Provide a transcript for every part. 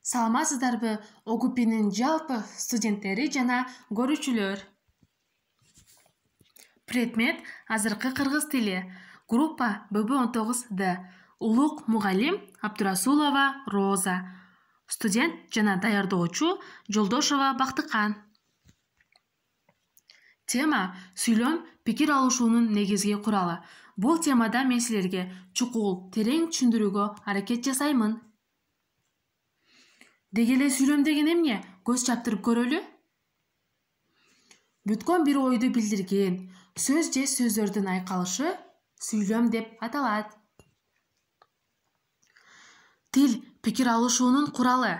Саламатсыздарбы, ОГУПнын жалпы студенттери жана көрүүчүлөр. Предмет азыркы кыргыз тили. Группа ББ19Д. Улук мугалим Абдурасулова Роза. Студент жана даярдоочу Жолдошова Бактыкан. Тема сүйлөм пикир алышуунун негизги куралы. Бул темада мен силерге чукул, терең түшүндүрүүгө аракет жасаймын. Деги эле сүйлөм деген эмне? Көз чаптырып көрөлү. Бүткөн бир ойду билдирген сөз же сөздөрдүн айкалышы сүйлөм деп аталат. Тил пикир алышуунун куралы.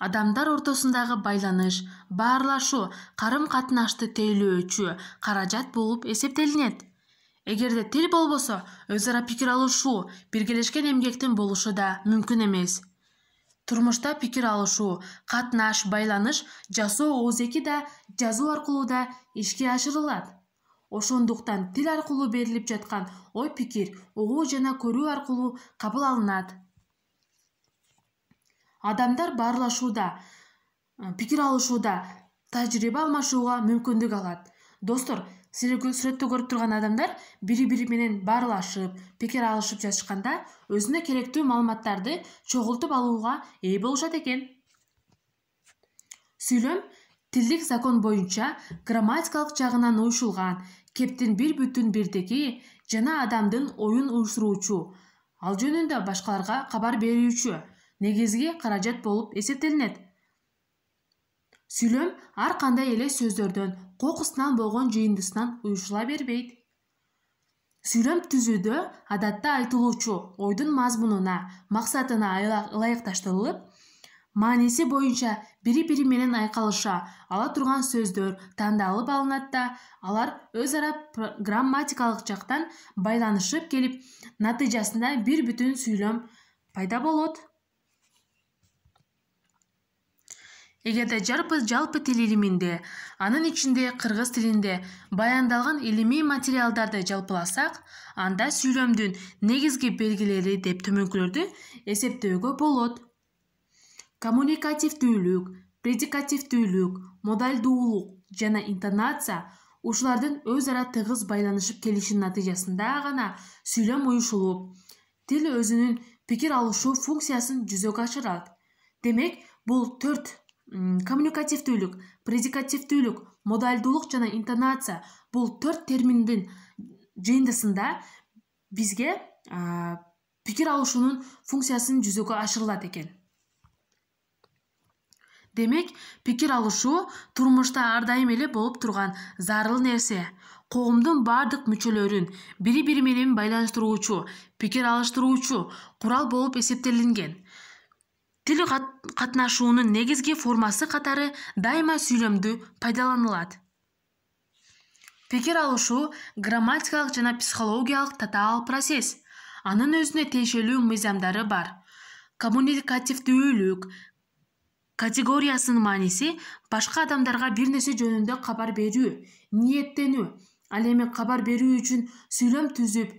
Адамдар ортосундагы байланыш, баарлашуу, карым-катнашты тейлөөчү каражат болуп эсептелинет. Эгерде тил болбосо, өз ара пикир алышуу, биргелешкен эмгектин болушу да мүмкүн эмес. Турмушта пикир алышуу, катнаш, байланыш жасоо оозеки да жазуу аркылуу да ишке ашырылат. Ошондуктан тил аркылуу берилип жаткан ой-пикир угуу жана көрүү аркылуу кабыл алынат. Адамдар баарлашууда, пикир алышууда тажрыйба алмашууга мүмкүндүк алат. Достор, силер сүрөттө көрүп турган адамдар бири-бири менен баарлашып, пикир алышып жатышканда өзүнө керектүү маалыматтарды чогултуп алууга ээ болушат экен. Сүйлөм тилдик закон боюнча грамматикалык жагынан уюшулган, кептин бир бүтүн бирдиги жана адамдын оюн уюштуруучу, ал жөнүндө башкаларга кабар берүүчү негизги каражат болуп эсептелинет. Сүйлөм ар кандай эле сөздөрдөн, кокусунан болгон жыйындысынан уюшула бербейт. Сүйлөм түзүүдө адатта айтылуучу ойдун мазмунуна, максатына ылайыкташтырылып, мааниси боюнча бири-бири менен айкалыша ала турган сөздөр тандалып алынат да, алар өз ара грамматикалык жактан байланышып келип, натыйжасында бир бүтүн сүйлөм пайда болот. Эгерде жалпы тил илиминде, анын ичинде кыргыз тилинде баяндалган илимий материалдарды жалпыласак, анда сүйлөмдүн негизги белгилери деп төмөнкүлөрдү эсептөөгө болот. Коммуникативдүүлүк, предикативдүүлүк, модальдуулук жана интонация ушулардын өз ара тыгыз байланышып келишинин натыйжасында гана сүйлөм уюшулуп, тил өзүнүн пикир алышуу функциясын жүзөгө ашырат. Демек, бул төрт коммуникативдүүлүк, предикативдүүлүк, модальдуулук жана интонация бул төрт терминдин жыйындысында бизге пикир алышуунун функциясын жүзөгө ашырылат экен. Демек, пикир алышуу турмушта ар дайым эле болуп турган зарыл нерсе. Коомдун бардык мүчөлөрүн бири-бири менен байланыштыруучу, пикир алыштыруучу курал болуп эсептелинген. Тил катнашуунун негизги формасы катары дайыма сүйлөмдү пайдаланылат. Пикир алышуу грамматикалык жана психологиялык татаал процесс. Анын өзүнө тиешелүү мыйзамдары бар. Коммуникативдүүлүк категориясынын мааниси башка адамдарга бир нерсе жөнүндө кабар берүү, ниеттенүү. Ал эми кабар берүү үчүн сүйлөм түзүп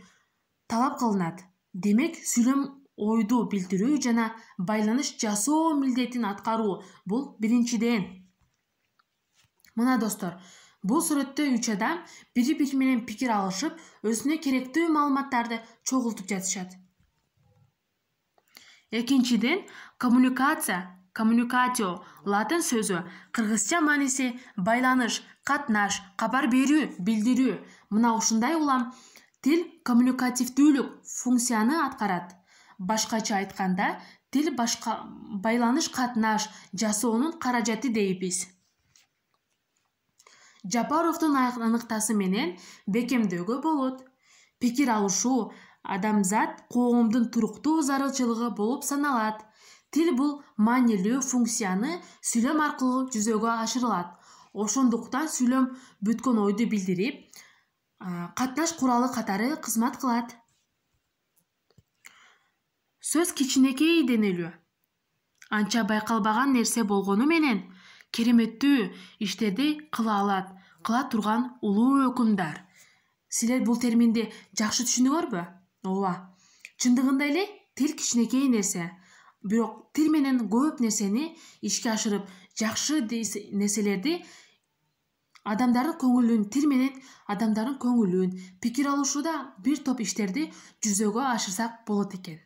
талап кылынат. Демек, сүйлөм ойду билдирүү жана байланыш жасоо милдетин аткаруу бул биринчиден. Мына достор, бул сүрөттө 3 адам бири-бири менен пикир алышып, өзүнө керектүү маалыматтарды чогултуп жатышат. Экинчиден, коммуникация, коммуникатио латын сөзү, кыргызча мааниси байланыш, катнаш, кабар берүү, билдирүү. Мына ушундай улам тил коммуникативдүүлүк функцияны аткарат. Башкача айтканда, тил байланыш, катнаш жасоонун каражаты дейбиз. Жапаровдун аныктасы менен бекемдөөгө болот. Пикир алышуу адамзат коомдун туруктуу зарылчылыгы болуп саналат. Тил бул маанилүү функцияны сүйлөм аркылуу жүзөгө ашырылат. Ошондуктан сүйлөм бүткөн ойду билдирип, катнаш куралы катары кызмат кылат. Сөз кичинекей денелүү. Анча байкалбаган нерсе болгону менен кереметтүү иштерди кыла турган улуу өкүмдар. Силер бул терминди жакшы түшүндүңөрбү? Ооба. Чындыгында эле тил кичинекей нерсе. бирок тил менен көп нерсени ишке ашырып, жакшы нерселерди адамдардын көңүлүн, тил менен адамдардын көңүлүн, пикир алышууда бир топ иштерди жүзөгө ашырсак болот экен.